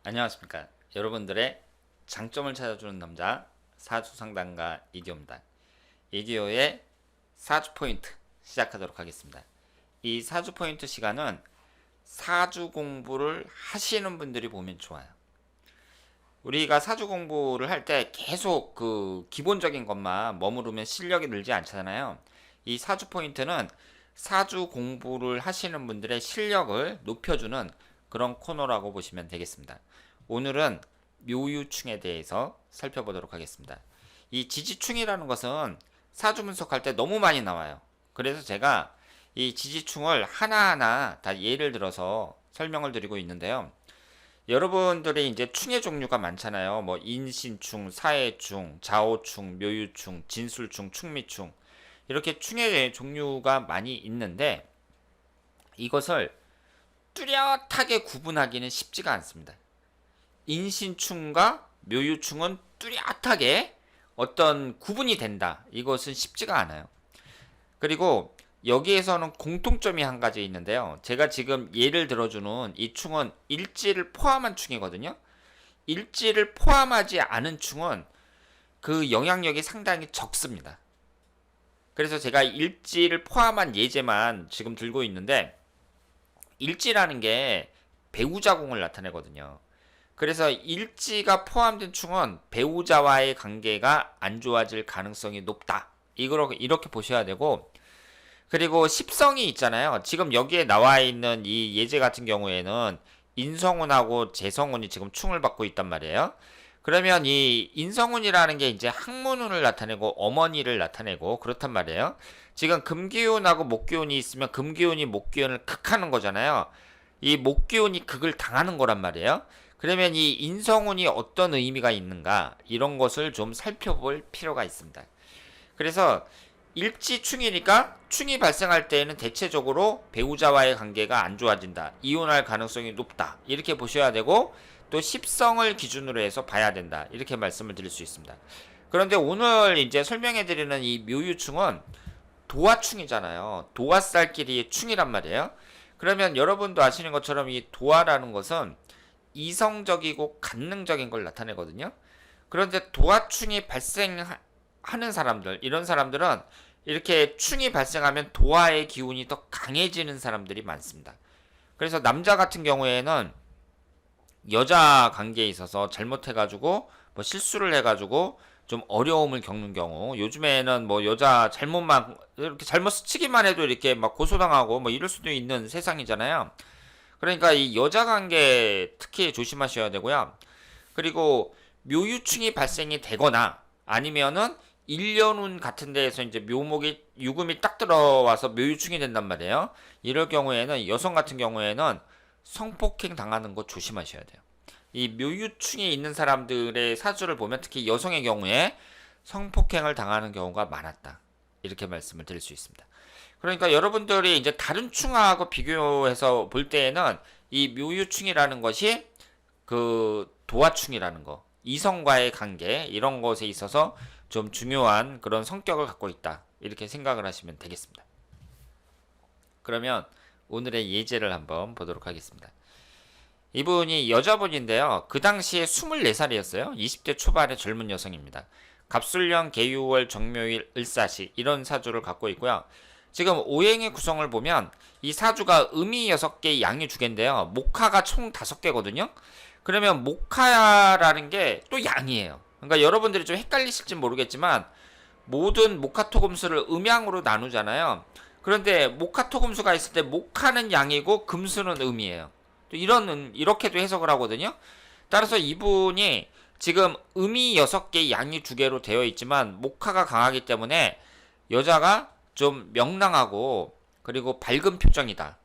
안녕하십니까. 여러분들의 장점을 찾아주는 남자 사주상담가 이디오입니다. 이디오의 사주 포인트 시작하도록 하겠습니다. 이 사주 포인트 시간은 사주 공부를 하시는 분들이 보면 좋아요. 우리가 사주 공부를 할 때 계속 그 기본적인 것만 머무르면 실력이 늘지 않잖아요. 이 사주 포인트는 사주 공부를 하시는 분들의 실력을 높여주는 그런 코너라고 보시면 되겠습니다. 오늘은 묘유충에 대해서 살펴보도록 하겠습니다. 이 지지충이라는 것은 사주 분석할 때 너무 많이 나와요. 그래서 제가 이 지지충을 하나하나 다 예를 들어서 설명을 드리고 있는데요. 여러분들이 이제 충의 종류가 많잖아요. 뭐 인신충, 사해충, 자오충, 묘유충, 진술충, 충미충 이렇게 충의 종류가 많이 있는데 이것을 뚜렷하게 구분하기는 쉽지가 않습니다. 인신충과 묘유충은 뚜렷하게 어떤 구분이 된다. 이것은 쉽지가 않아요. 그리고 여기에서는 공통점이 한 가지 있는데요. 제가 지금 예를 들어주는 이 충은 일지를 포함한 충이거든요. 일지를 포함하지 않은 충은 그 영향력이 상당히 적습니다. 그래서 제가 일지를 포함한 예제만 지금 들고 있는데 일지라는 게 배우자궁을 나타내거든요. 그래서 일지가 포함된 충은 배우자와의 관계가 안 좋아질 가능성이 높다. 이렇게 보셔야 되고, 그리고 십성이 있잖아요. 지금 여기에 나와 있는 이 예제 같은 경우에는 인성운하고 재성운이 지금 충을 받고 있단 말이에요. 그러면 이 인성운이라는 게 이제 학문운을 나타내고 어머니를 나타내고 그렇단 말이에요. 지금 금기운하고 목기운이 있으면 금기운이 목기운을 극하는 거잖아요. 이 목기운이 극을 당하는 거란 말이에요. 그러면 이 인성운이 어떤 의미가 있는가 이런 것을 좀 살펴볼 필요가 있습니다. 그래서 일지충이니까 충이 발생할 때에는 대체적으로 배우자와의 관계가 안 좋아진다. 이혼할 가능성이 높다. 이렇게 보셔야 되고 또 십성을 기준으로 해서 봐야 된다. 이렇게 말씀을 드릴 수 있습니다. 그런데 오늘 이제 설명해 드리는 이 묘유충은 도화충이잖아요. 도화살끼리의 충이란 말이에요. 그러면 여러분도 아시는 것처럼 이 도화라는 것은 이성적이고 간능적인 걸 나타내거든요. 그런데 도화충이 발생하는 사람들, 이런 사람들은 이렇게 충이 발생하면 도화의 기운이 더 강해지는 사람들이 많습니다. 그래서 남자 같은 경우에는 여자 관계에 있어서 잘못해가지고 뭐 실수를 해가지고 좀 어려움을 겪는 경우, 요즘에는 뭐 여자 잘못만 이렇게 잘못 스치기만 해도 이렇게 막 고소당하고 뭐 이럴 수도 있는 세상이잖아요. 그러니까 이 여자 관계 특히 조심하셔야 되고요. 그리고 묘유충이 발생이 되거나 아니면은 일년운 같은 데에서 이제 묘목이 유금이 딱 들어와서 묘유충이 된단 말이에요. 이럴 경우에는 여성 같은 경우에는 성폭행 당하는 거 조심하셔야 돼요. 이 묘유충이 있는 사람들의 사주를 보면 특히 여성의 경우에 성폭행을 당하는 경우가 많았다. 이렇게 말씀을 드릴 수 있습니다. 그러니까 여러분들이 이제 다른 충하고 비교해서 볼 때에는 이 묘유충이라는 것이 그 도화충이라는 거, 이성과의 관계 이런 것에 있어서 좀 중요한 그런 성격을 갖고 있다. 이렇게 생각을 하시면 되겠습니다. 그러면 오늘의 예제를 한번 보도록 하겠습니다. 이분이 여자분인데요. 그 당시에 24살이었어요. 20대 초반의 젊은 여성입니다. 갑술령, 계유월, 정묘일, 을사시 이런 사주를 갖고 있고요. 지금 오행의 구성을 보면 이 사주가 음이 6개, 양이 2개인데요. 목화가 총 5개거든요. 그러면 목화라는 게 또 양이에요. 그러니까 여러분들이 좀 헷갈리실지 모르겠지만 모든 목화토금수를 음양으로 나누잖아요. 그런데 목화토금수가 있을 때 목화는 양이고 금수는 음이에요. 또 이렇게도 해석을 하거든요. 따라서 이분이 지금 음이 6개, 양이 2개로 되어 있지만 목화가 강하기 때문에 여자가 좀 명랑하고 그리고 밝은 표정이다.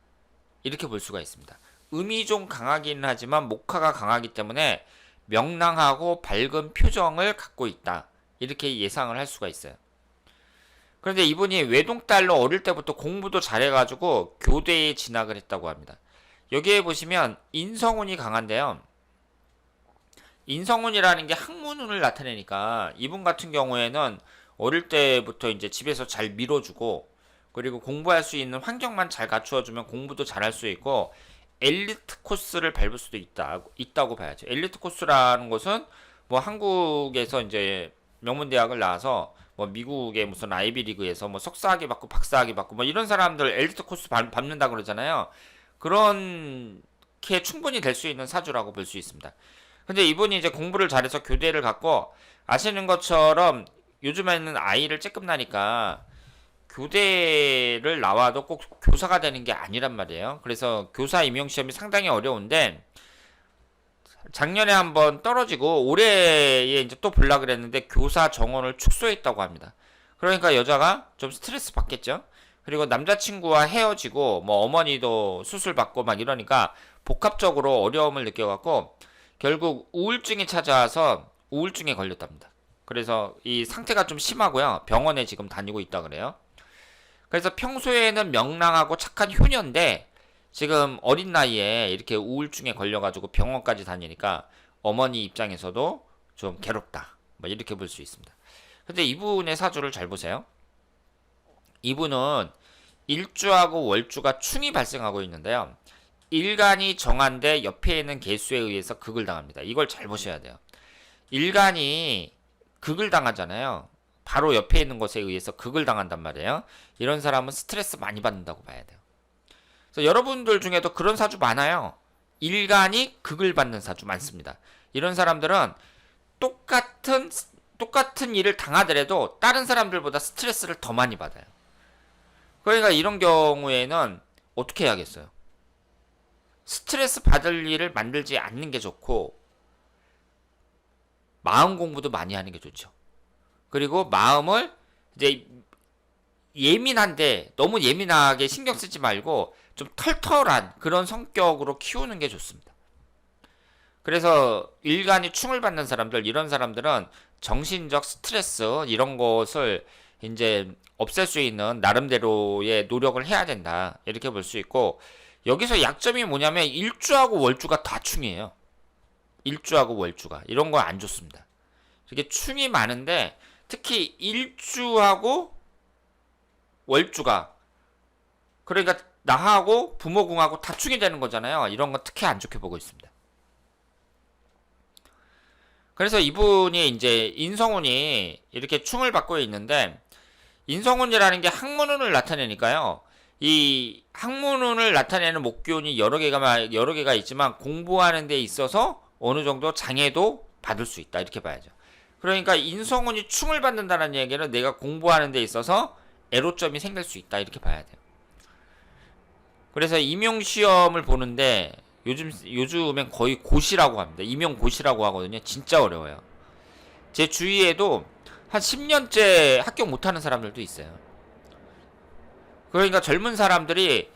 이렇게 볼 수가 있습니다. 음이 좀 강하기는 하지만 목화가 강하기 때문에 명랑하고 밝은 표정을 갖고 있다. 이렇게 예상을 할 수가 있어요. 그런데 이분이 외동딸로 어릴 때부터 공부도 잘해가지고 교대에 진학을 했다고 합니다. 여기에 보시면 인성운이 강한데요. 인성운이라는 게 학문운을 나타내니까 이분 같은 경우에는 어릴 때부터 이제 집에서 잘 밀어주고 그리고 공부할 수 있는 환경만 잘 갖추어주면 공부도 잘할 수 있고 엘리트 코스를 밟을 수도 있다고 봐야죠. 엘리트 코스라는 것은 뭐 한국에서 이제 명문대학을 나와서 뭐 미국의 무슨 아이비리그에서 뭐 석사학위 받고 박사학위 받고 뭐 이런 사람들 엘리트 코스 밟는다 그러잖아요. 그런 게 충분히 될 수 있는 사주라고 볼 수 있습니다. 근데 이분이 이제 공부를 잘해서 교대를 갖고 아시는 것처럼 요즘에는 아이를 쬐끔 나니까 교대를 나와도 꼭 교사가 되는 게 아니란 말이에요. 그래서 교사 임용 시험이 상당히 어려운데 작년에 한번 떨어지고 올해에 이제 또 볼라 그랬는데 교사 정원을 축소했다고 합니다. 그러니까 여자가 좀 스트레스 받겠죠. 그리고 남자친구와 헤어지고 뭐 어머니도 수술 받고 막 이러니까 복합적으로 어려움을 느껴갖고 결국 우울증이 찾아와서 우울증에 걸렸답니다. 그래서 이 상태가 좀 심하고요. 병원에 지금 다니고 있다 그래요. 그래서 평소에는 명랑하고 착한 효녀인데 지금 어린 나이에 이렇게 우울증에 걸려가지고 병원까지 다니니까 어머니 입장에서도 좀 괴롭다. 뭐 이렇게 볼 수 있습니다. 근데 이분의 사주를 잘 보세요. 이분은 일주하고 월주가 충이 발생하고 있는데요. 일간이 정한데 옆에 있는 개수에 의해서 극을 당합니다. 이걸 잘 보셔야 돼요. 일간이 극을 당하잖아요. 바로 옆에 있는 것에 의해서 극을 당한단 말이에요. 이런 사람은 스트레스 많이 받는다고 봐야 돼요. 그래서 여러분들 중에도 그런 사주 많아요. 일간이 극을 받는 사주 많습니다. 이런 사람들은 똑같은 일을 당하더라도 다른 사람들보다 스트레스를 더 많이 받아요. 그러니까 이런 경우에는 어떻게 해야겠어요? 스트레스 받을 일을 만들지 않는 게 좋고 마음 공부도 많이 하는 게 좋죠. 그리고 마음을 이제 예민한데 너무 예민하게 신경 쓰지 말고 좀 털털한 그런 성격으로 키우는 게 좋습니다. 그래서 일간이 충을 받는 사람들, 이런 사람들은 정신적 스트레스 이런 것을 이제 없앨 수 있는 나름대로의 노력을 해야 된다. 이렇게 볼 수 있고, 여기서 약점이 뭐냐면 일주하고 월주가 다 충이에요. 일주하고 월주가 이런 거 안 좋습니다. 이렇게 충이 많은데 특히 일주하고 월주가, 그러니까 나하고 부모궁하고 다 충이 되는 거잖아요. 이런 건 특히 안 좋게 보고 있습니다. 그래서 이분이 이제 인성운이 이렇게 충을 받고 있는데, 인성운이라는 게 학문운을 나타내니까요. 이 학문운을 나타내는 목기운이 여러 개가 있지만 공부하는 데 있어서 어느 정도 장애도 받을 수 있다. 이렇게 봐야죠. 그러니까 인성운이 충을 받는다는 얘기는 내가 공부하는 데 있어서 애로점이 생길 수 있다. 이렇게 봐야 돼요. 그래서 임용시험을 보는데 요즘엔 거의 고시라고 합니다. 임용고시라고 하거든요. 진짜 어려워요. 제 주위에도 한 10년째 합격 못하는 사람들도 있어요. 그러니까 젊은 사람들이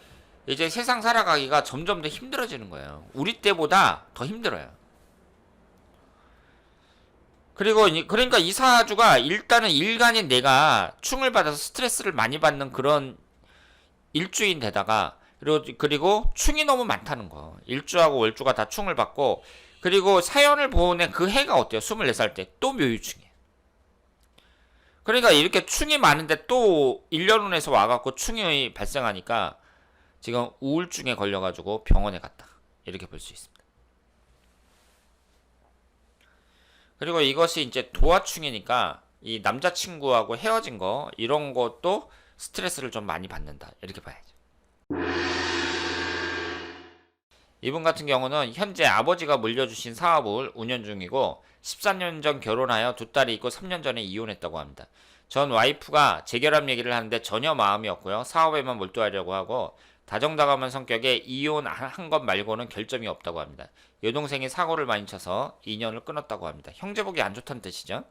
이제 세상 살아가기가 점점 더 힘들어지는 거예요. 우리 때보다 더 힘들어요. 그러니까 이 사주가 일단은 일간인 내가 충을 받아서 스트레스를 많이 받는 그런 일주인데다가 그리고 충이 너무 많다는 거. 일주하고 월주가 다 충을 받고, 그리고 사연을 보낸 그 해가 어때요? 24살 때 또 묘유충이에요. 그러니까 이렇게 충이 많은데 또 일년운에서 와갖고 충이 발생하니까 지금 우울증에 걸려가지고 병원에 갔다. 이렇게 볼 수 있습니다. 그리고 이것이 이제 도화충이니까 이 남자친구하고 헤어진 거 이런 것도 스트레스를 좀 많이 받는다. 이렇게 봐야죠. 이분 같은 경우는 현재 아버지가 물려주신 사업을 운영 중이고 14년 전 결혼하여 두 딸이 있고 3년 전에 이혼했다고 합니다. 전 와이프가 재결합 얘기를 하는데 전혀 마음이 없고요. 사업에만 몰두하려고 하고 다정다감한 성격에 이혼한 것 말고는 결점이 없다고 합니다. 여동생이 사고를 많이 쳐서 인연을 끊었다고 합니다. 형제복이 안 좋다는 뜻이죠.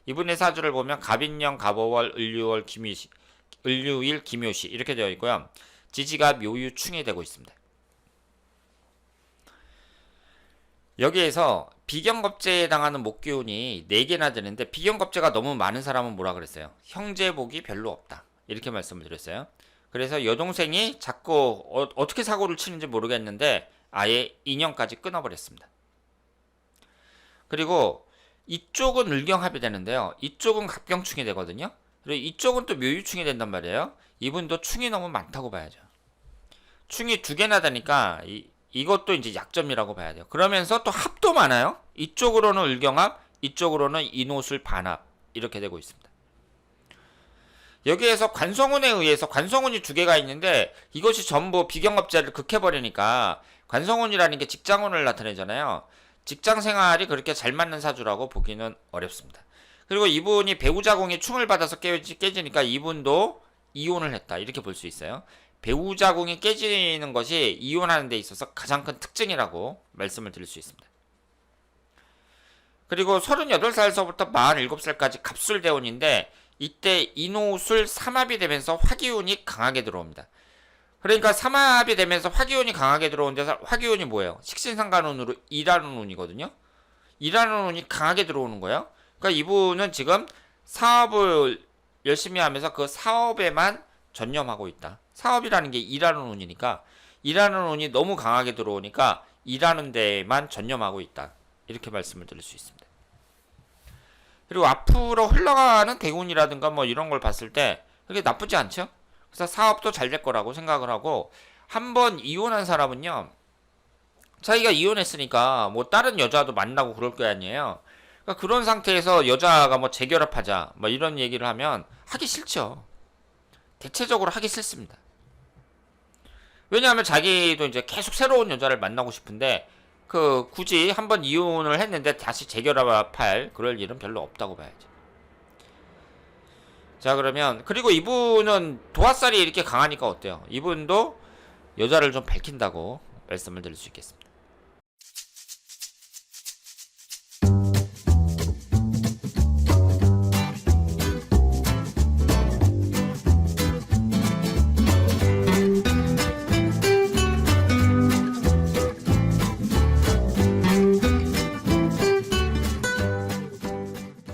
이분의 사주를 보면 갑인년, 갑오월, 을류일, 김묘시 이렇게 되어 있고요. 지지가 묘유충이 되고 있습니다. 여기에서 비경겁제에 해당하는 목기운이 4개나 되는데, 비경겁제가 너무 많은 사람은 뭐라 그랬어요? 형제복이 별로 없다. 이렇게 말씀을 드렸어요. 그래서 여동생이 자꾸 어떻게 사고를 치는지 모르겠는데 아예 인연까지 끊어버렸습니다. 그리고 이쪽은 을경합이 되는데요. 이쪽은 갑경충이 되거든요. 그리고 이쪽은 또 묘유충이 된단 말이에요. 이분도 충이 너무 많다고 봐야죠. 충이 2개나 되니까 이것도 이제 약점이라고 봐야 돼요. 그러면서 또 합도 많아요. 이쪽으로는 을경합, 이쪽으로는 인호술 반합 이렇게 되고 있습니다. 여기에서 관성운에 의해서 관성운이 두 개가 있는데 이것이 전부 비경합자를 극해버리니까 관성운이라는 게 직장운을 나타내잖아요. 직장 생활이 그렇게 잘 맞는 사주라고 보기는 어렵습니다. 그리고 이분이 배우자궁이 충을 받아서 깨지니까 이분도 이혼을 했다 이렇게 볼 수 있어요. 배우자궁이 깨지는 것이 이혼하는 데 있어서 가장 큰 특징이라고 말씀을 드릴 수 있습니다. 그리고 38살서부터 47살까지 갑술대운인데 이때 인호술 삼합이 되면서 화기운이 강하게 들어옵니다. 그러니까 삼합이 되면서 화기운이 강하게 들어오는데 화기운이 뭐예요? 식신상간운으로 일하는 운이거든요. 일하는 운이 강하게 들어오는 거예요. 그러니까 이분은 지금 사업을 열심히 하면서 그 사업에만 전념하고 있다. 사업이라는 게 일하는 운이니까 일하는 운이 너무 강하게 들어오니까 일하는 데에만 전념하고 있다. 이렇게 말씀을 드릴 수 있습니다. 그리고 앞으로 흘러가는 대운이라든가 뭐 이런 걸 봤을 때 그게 나쁘지 않죠? 그래서 사업도 잘 될 거라고 생각을 하고 한번 이혼한 사람은요. 자기가 이혼했으니까 뭐 다른 여자도 만나고 그럴 거 아니에요. 그러니까 그런 상태에서 여자가 뭐 재결합하자 뭐 이런 얘기를 하면 하기 싫죠. 대체적으로 하기 싫습니다. 왜냐하면 자기도 이제 계속 새로운 여자를 만나고 싶은데 굳이 한번 이혼을 했는데 다시 재결합할 그럴 일은 별로 없다고 봐야죠. 자, 그러면 그리고 이분은 도화살이 이렇게 강하니까 어때요? 이분도 여자를 좀 밝힌다고 말씀을 드릴 수 있겠습니다.